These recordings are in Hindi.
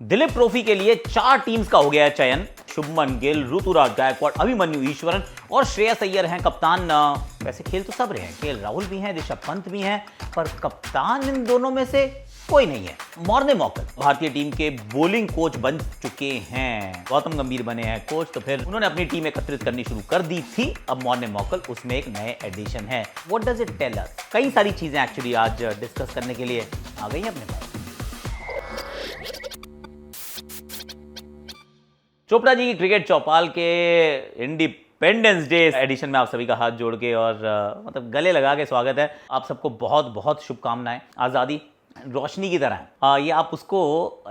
दिलीप ट्रॉफी के लिए 4 टीम्स का हो गया है चयन। शुभमन गिल, ऋतुराज गायकवाड़, अभिमन्यु ईश्वरन और श्रेयस अय्यर हैं कप्तान। वैसे खेल तो सब रहे हैं, केएल राहुल भी हैं, ऋषभ पंत भी हैं, पर कप्तान इन दोनों में से कोई नहीं है। मॉर्ने मॉकल भारतीय टीम के बॉलिंग कोच बन चुके हैं। गौतम गंभीर बने हैं कोच, तो फिर उन्होंने अपनी टीम एकत्रित करनी शुरू कर दी थी। अब मॉर्ने मॉकल उसमें एक नए एडिशन है। What does it tell us? कई सारी चीजें एक्चुअली आज डिस्कस करने के लिए आ गई हैं अपने पास। चोपड़ा जी की क्रिकेट चौपाल के इंडिपेंडेंस डे एडिशन में आप सभी का हाथ जोड़ के और मतलब गले लगा के स्वागत है। आप सबको बहुत बहुत शुभकामनाएं। आज़ादी रोशनी की तरह है। ये आप उसको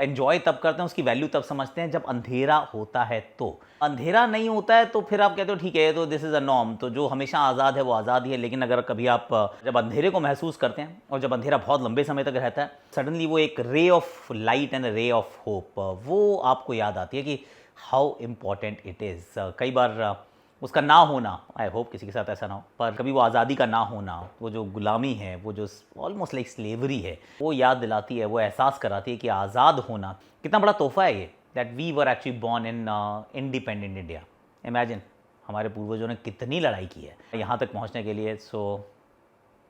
एंजॉय तब करते हैं, उसकी वैल्यू तब समझते हैं जब अंधेरा होता है। तो अंधेरा नहीं होता है तो फिर आप कहते हो ठीक है, तो दिस इज़ अ नॉर्म, तो जो हमेशा आज़ाद है वो आज़ाद ही है। लेकिन अगर कभी आप जब अंधेरे को महसूस करते हैं और जब अंधेरा बहुत लंबे समय तक रहता है, सडनली वो एक ray of light and ray of hope, वो आपको याद आती है कि हाउ इम्पॉर्टेंट इट इज़। कई बार उसका ना होना, आई होप किसी के साथ ऐसा ना हो, पर कभी वो आज़ादी का ना होना, वो जो गुलामी है, वो जो ऑलमोस्ट लाइक स्लेवरी है, वो याद दिलाती है, वो एहसास कराती है कि आज़ाद होना कितना बड़ा तोहफा है ये, that we were actually born in independent India. Imagine हमारे पूर्वजों ने कितनी लड़ाई की है यहाँ तक पहुँचने के लिए। सो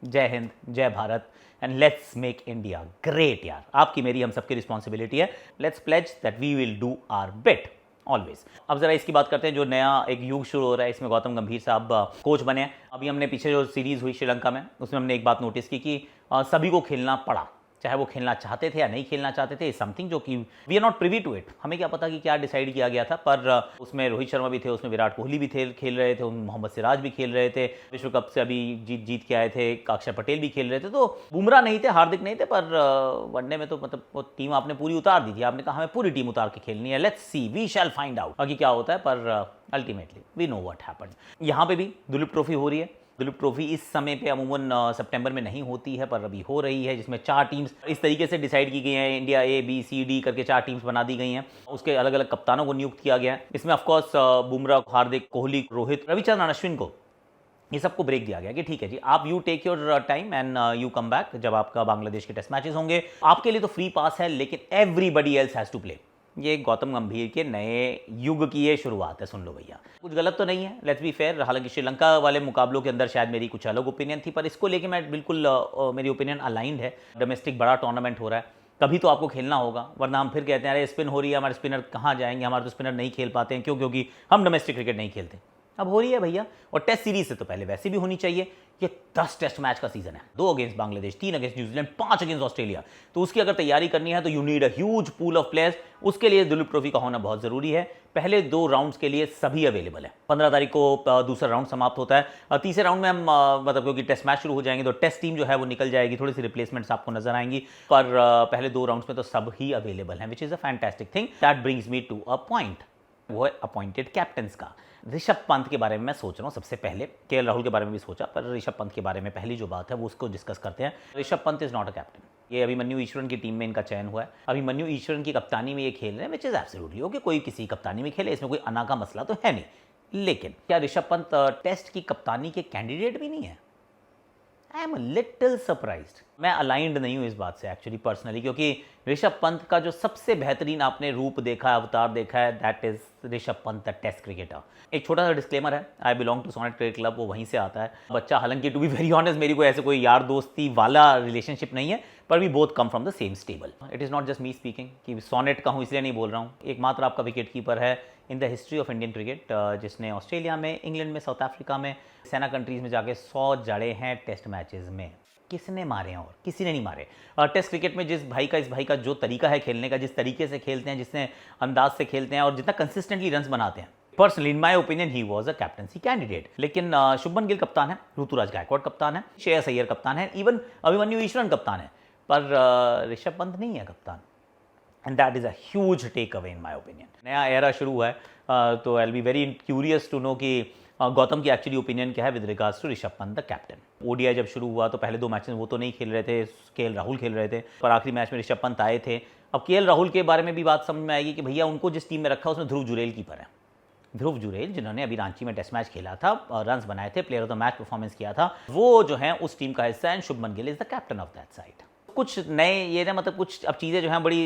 Jai Hind, Jai Bharat and let's make India great. यार आपकी मेरी हम सबकी रिस्पॉन्सिबिलिटी है। Let's pledge that we will do our bit always. अब जरा इसकी बात करते हैं, जो नया एक युग शुरू हो रहा है, इसमें गौतम गंभीर साहब कोच बने हैं। अभी हमने पीछे जो सीरीज हुई श्रीलंका में, उसमें हमने एक बात नोटिस की कि सभी को खेलना पड़ा, चाहे वो खेलना चाहते थे या नहीं खेलना चाहते थे। समथिंग जो कि we are not privy to it. हमें क्या पता कि क्या डिसाइड किया गया था, पर उसमें रोहित शर्मा भी थे, उसमें विराट कोहली भी थे, खेल रहे थे, मोहम्मद सिराज भी खेल रहे थे, विश्व कप से अभी जीत के आए थे, अक्षर पटेल भी खेल रहे थे। तो बुमराह नहीं थे, हार्दिक नहीं थे, पर वनडे में तो मतलब वो टीम आपने पूरी उतार दी थी। आपने कहा हमें पूरी टीम उतार के खेलनी है, let's see, we shall find out बाकी क्या होता है। पर ultimately we know what happened. यहाँ पे भी दुलीप ट्रॉफी हो रही है। दुलीप ट्रॉफी इस समय पे अमूमन सितंबर में नहीं होती है, पर अभी हो रही है, जिसमें 4 टीम्स इस तरीके से डिसाइड की गई हैं। India A B C D करके 4 टीम्स बना दी गई हैं। उसके अलग अलग कप्तानों को नियुक्त किया गया है। इसमें ऑफकोर्स बुमराह, हार्दिक, कोहली, रोहित, रविचंद्रन अश्विन को ये सबको ब्रेक दिया गया कि ठीक है जी, आप you take your time and you come back जब आपका बांग्लादेश के टेस्ट मैचेस होंगे। आपके लिए तो फ्री पास है, लेकिन everybody else has to play. ये गौतम गंभीर के नए युग की ये शुरुआत है। सुन लो भैया, कुछ गलत तो नहीं है, लेट्स बी फेयर। हालांकि श्रीलंका वाले मुकाबलों के अंदर शायद मेरी कुछ अलग ओपिनियन थी, पर इसको लेके मैं बिल्कुल मेरी ओपिनियन अलाइंड है। डोमेस्टिक बड़ा टूर्नामेंट हो रहा है, कभी तो आपको खेलना होगा, वरना हम फिर कहते हैं अरे स्पिन हो रही है, हमारे स्पिनर कहाँ जाएंगे, हमारे तो स्पिनर नहीं खेल पाते हैं। क्यों? क्योंकि हम डोमेस्टिक क्रिकेट नहीं खेलते। अब हो रही है भैया, और टेस्ट सीरीज से तो पहले वैसे भी होनी चाहिए। ये 10 टेस्ट मैच का सीजन है, 2 against Bangladesh, 3 against New Zealand, 5 against Australia. तो उसकी अगर तैयारी करनी है तो you need a huge pool of players. उसके लिए दुलीप ट्रॉफी का होना बहुत जरूरी है। पहले 2 राउंड्स के लिए सभी अवेलेबल है। 15 तारीख को दूसरा राउंड समाप्त होता है। तीसरे राउंड में हम मतलब क्योंकि टेस्ट मैच शुरू हो जाएंगे तो टेस्ट टीम जो है वो निकल जाएगी, थोड़ी सी रिप्लेसमेंट्स आपको नजर आएंगी, पर पहले 2 राउंड्स में तो सब ही अवेलेबल हैं, which is a fantastic thing. That brings me to a point, वो है अपॉइंटेड कैप्टन्स का। ऋषभ पंत के बारे में मैं सोच रहा हूँ सबसे पहले। केएल राहुल के बारे में भी सोचा, पर ऋषभ पंत के बारे में पहली जो बात है वो उसको डिस्कस करते हैं। Rishabh Pant is not a captain. ये अभिमन्यु ईश्वरन की टीम में इनका चयन हुआ है। अभिमन्यु ईश्वरन की कप्तानी में ये खेल रहे हैं, विच इज एब्सोल्युटली ओके। कोई किसी कप्तानी में खेले, इसमें कोई अना का मसला तो है नहीं। लेकिन क्या ऋषभ पंत टेस्ट की कप्तानी के कैंडिडेट भी नहीं है? I am little surprised. मैं अलाइंड नहीं हूं इस बात से एक्चुअली पर्सनली, क्योंकि ऋषभ पंत का जो सबसे बेहतरीन आपने रूप देखा है, अवतार देखा है, that is Rishabh Pant the test cricketer. एक छोटा सा डिस्क्लेमर है, I belong to Sonnet cricket club, वो वहीं से आता है बच्चा। हालांकि टू बी वेरी ऑनेस्ट मेरी कोई ऐसे कोई यार दोस्ती वाला रिलेशनशिप नहीं है, पर we both come from the same stable. It is not just me speaking कि सोनेट का हूँ इसलिए नहीं बोल रहा हूँ। एकमात्र आपका विकेट कीपर है in the history of Indian cricket, जिसने ऑस्ट्रेलिया में, इंग्लैंड में, साउथ अफ्रीका में, सेना कंट्रीज़ में जाके 100 जड़े हैं टेस्ट मैचेस में। किसने मारे हैं? और किसी ने नहीं मारे। टेस्ट क्रिकेट में इस भाई का जो तरीका है खेलने का, जिस तरीके से खेलते हैं, जिसने अंदाज से खेलते हैं और जितना कंसिस्टेंटली रन्स बनाते हैं, personally in my opinion he was a captaincy candidate. लेकिन शुभमन गिल कप्तान है, ऋतुराज गायकवाड़ कप्तान है, श्रेयस अय्यर कप्तान है, इवन अभिमन्यु ईश्वरन कप्तान है, पर ऋषभ पंत नहीं है कप्तान। And that is a huge take away in my opinion. नया एरा शुरू हुआ है, तो I will be very curious to know कि गौतम की एक्चुअली ओपिनियन क्या है with regards to Rishabh Pant the captain. ODI जब शुरू हुआ तो पहले 2 मैचेस वो तो नहीं खेल रहे थे, केएल राहुल खेल रहे थे, पर आखिरी मैच में ऋषभ पंत आए थे। अब केएल राहुल के बारे में भी बात समझ में आएगी कि भैया उनको जिस टीम में रखा उसमें ध्रुव जुरेल कीपर है। ध्रुव जुरेल जिन्होंने अभी रांची में टेस्ट मैच खेला था, रन्स बनाए थे, player of the match performance किया था, वो जो है उस टीम का हिस्सा है। Shubman Gill is the captain of that side. कुछ नए ये ना मतलब कुछ अब चीज़ें जो हैं बड़ी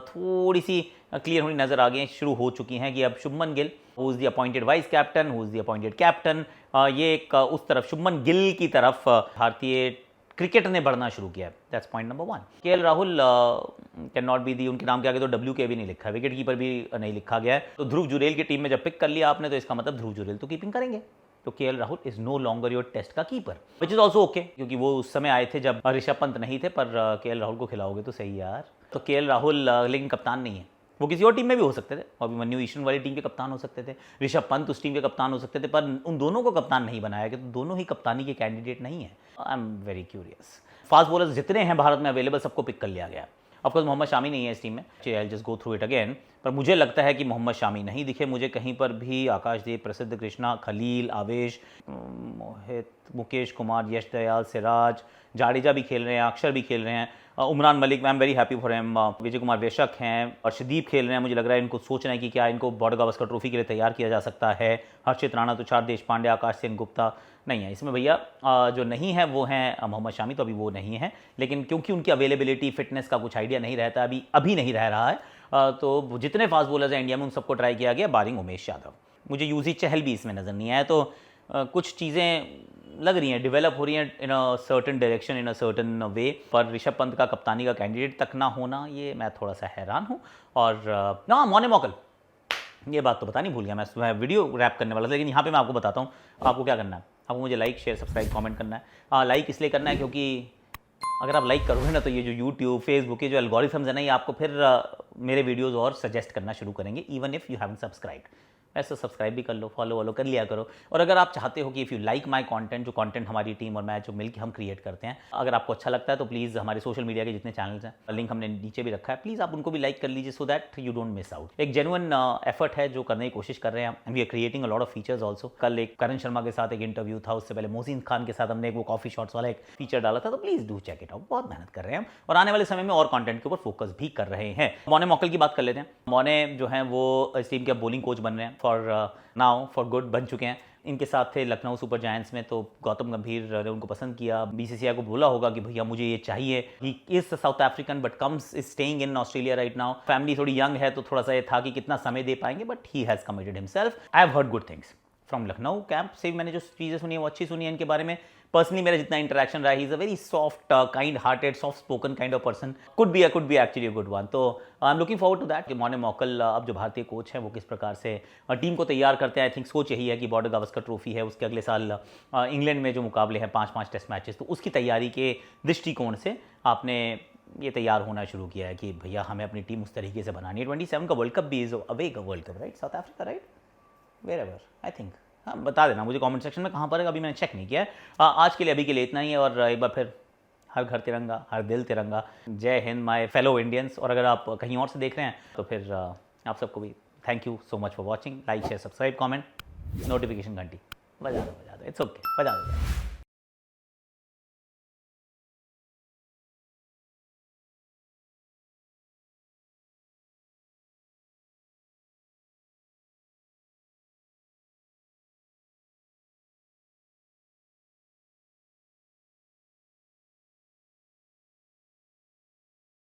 थोड़ी सी क्लियर होनी नज़र आ गई हैं, शुरू हो चुकी हैं कि अब Shubman Gill who is the appointed vice captain, who is the appointed captain, ये एक उस तरफ शुभमन गिल की तरफ भारतीय क्रिकेट ने बढ़ना शुरू किया है। That's point number 1। KL Rahul can not be the, उनके नाम के आगे तो WK भी नहीं लिखा है, विकेट कीपर भी नहीं लिखा गया है। तो ध्रुव जुरेल की टीम में जब पिक कर लिया आपने तो इसका मतलब ध्रुव जुरेल तो कीपिंग करेंगे। तो KL Rahul is no longer your test का keeper, which is also okay, क्योंकि वो उस समय आए थे जब ऋषभ पंत नहीं थे, पर केएल राहुल को खिलाओगे तो सही यार। तो केएल राहुल लेकिन कप्तान नहीं है, वो किसी और टीम में भी हो सकते थे, अभिमन्यु ईस्टर्न वाली टीम के कप्तान हो सकते थे, ऋषभ पंत उस टीम के कप्तान हो सकते थे, पर उन दोनों को कप्तान नहीं बनाया गया, तो दोनों ही कप्तानी के कैंडिडेट नहीं है। आई am very curious. Fast bowlers जितने हैं भारत में अवेलेबल सबको पिक कर लिया गया। ऑफकोर्स मोहम्मद शामी नहीं है इस टीम में, I just go through it again, पर मुझे लगता है कि मोहम्मद शामी नहीं दिखे मुझे कहीं पर भी। आकाशदीप, प्रसिद्ध कृष्णा, खलील, आवेश, मोहित, मुकेश कुमार, यश दयाल, सिराज, जाडेजा भी खेल रहे हैं, अक्षर भी खेल रहे हैं, Umran Malik, I am very happy for him, Vijay Kumar Vyshak हैं, अर्शदीप खेल रहे हैं। मुझे लग रहा है इनको सोच रहे हैं कि क्या इनको बॉर्डर गावस्कर ट्रॉफी के लिए तैयार किया जा सकता है। हर्षित राणा, तुषार देशपांडे, आकाश सेन गुप्ता नहीं है इसमें भैया। जो नहीं है वो हैं मोहम्मद शामी, तो अभी वो नहीं है, लेकिन क्योंकि उनकी अवेलेबिलिटी फिटनेस का कुछ आइडिया नहीं रहता, अभी नहीं रह रहा है, तो जितने फास्ट बॉलर्स हैं इंडिया में उन सबको ट्राई किया गया बारिंग उमेश यादव। मुझे यूजी चहल भी इसमें नज़र नहीं आया। तो कुछ चीज़ें लग रही हैं, डेवलप हो रही हैं in a certain direction, in a certain way, पर ऋषभ पंत का कप्तानी का कैंडिडेट तक ना होना, ये मैं थोड़ा सा हैरान हूँ। और ना मोने मॉकल, ये बात तो बतानी भूल गया मैं वीडियो रैप करने वाला था, लेकिन यहाँ पे मैं आपको बताता हूँ आपको क्या करना है। आपको मुझे लाइक, शेयर, सब्सक्राइब, कमेंट करना है। लाइक इसलिए करना है क्योंकि अगर आप लाइक करोगे ना तो ये जो यूट्यूब, फेसबुक के जो एल्गोरिथम्स है ना, ये आपको फिर मेरे वीडियोज़ और सजेस्ट करना शुरू करेंगे, even if you haven't subscribed. ऐसा सब्सक्राइब भी कर लो, फॉलो कर लिया करो। और अगर आप चाहते हो कि if you like my content, जो कंटेंट हमारी टीम और मैं जो मिलकर हम क्रिएट करते हैं, अगर आपको अच्छा लगता है तो प्लीज़ हमारे सोशल मीडिया के जितने चैनल्स हैं, लिंक हमने नीचे भी रखा है, प्लीज़ आप उनको भी लाइक कर लीजिए, so that you don't miss out. एक जेन्युइन एफर्ट है जो करने की कोशिश कर रहे हैं, we are creating a lot of features also. कल एक करण शर्मा के साथ एक इंटरव्यू था, उससे पहले मोहसिन खान के साथ हमने एक वो कॉफी शॉट्स वाला एक फीचर डाला था, तो please do check it out. बहुत मेहनत कर रहे हैं हम, और आने वाले समय में और कंटेंट के ऊपर फोकस भी कर रहे हैं। मोने मॉकल की बात कर लेते हैं। मोने जो हैं वो इस टीम के बॉलिंग कोच बन रहे हैं, फॉर गुड बन चुके हैं। इनके साथ थे लखनऊ सुपर जायंट्स में, तो गौतम गंभीर ने उनको पसंद किया। BCCI को बोला होगा कि भैया मुझे ये चाहिए। He is south African but comes is staying in Australia right now. Family थोड़ी यंग है, तो थोड़ा सा ये था कि कितना समय दे पाएंगे, but he has committed himself. I have heard good things from Lucknow camp से। मैंने जो चीज़ें सुनी है वो अच्छी सुनी है इनके बारे में। पर्सनली मेरा जितना इंटरेक्शन रहा, he is a very soft, kind hearted, soft spoken kind of person. Could be actually a good one. तो I am looking forward to that कि मोने मॉकल अब जो भारतीय कोच हैं वो किस प्रकार से टीम को तैयार करते हैं। आई थिंक सोच यही है कि बॉर्डर गावस्कर ट्रॉफी है, उसके अगले साल इंग्लैंड में जो मुकाबले हैं 5-5 टेस्ट मैचेस, तो उसकी तैयारी के दृष्टिकोण से आपने ये तैयार होना शुरू किया है कि भैया हमें अपनी टीम उस तरीके से बनानी है। 27 का वर्ल्ड कप भी इज अवे का world cup, right? South Africa, right? Wherever I think. हाँ, बता देना मुझे कमेंट सेक्शन में कहाँ पर है, अभी मैंने चेक नहीं किया है। आज के लिए अभी के लिए इतना ही है, और एक बार फिर हर घर तिरंगा, हर दिल तिरंगा। जय हिंद माय फेलो इंडियंस। और अगर आप कहीं और से देख रहे हैं तो फिर आप सबको भी thank you so much for watching. Like, share, subscribe, comment, notification घंटी बजा दो, इट्स ओके, बजा दो।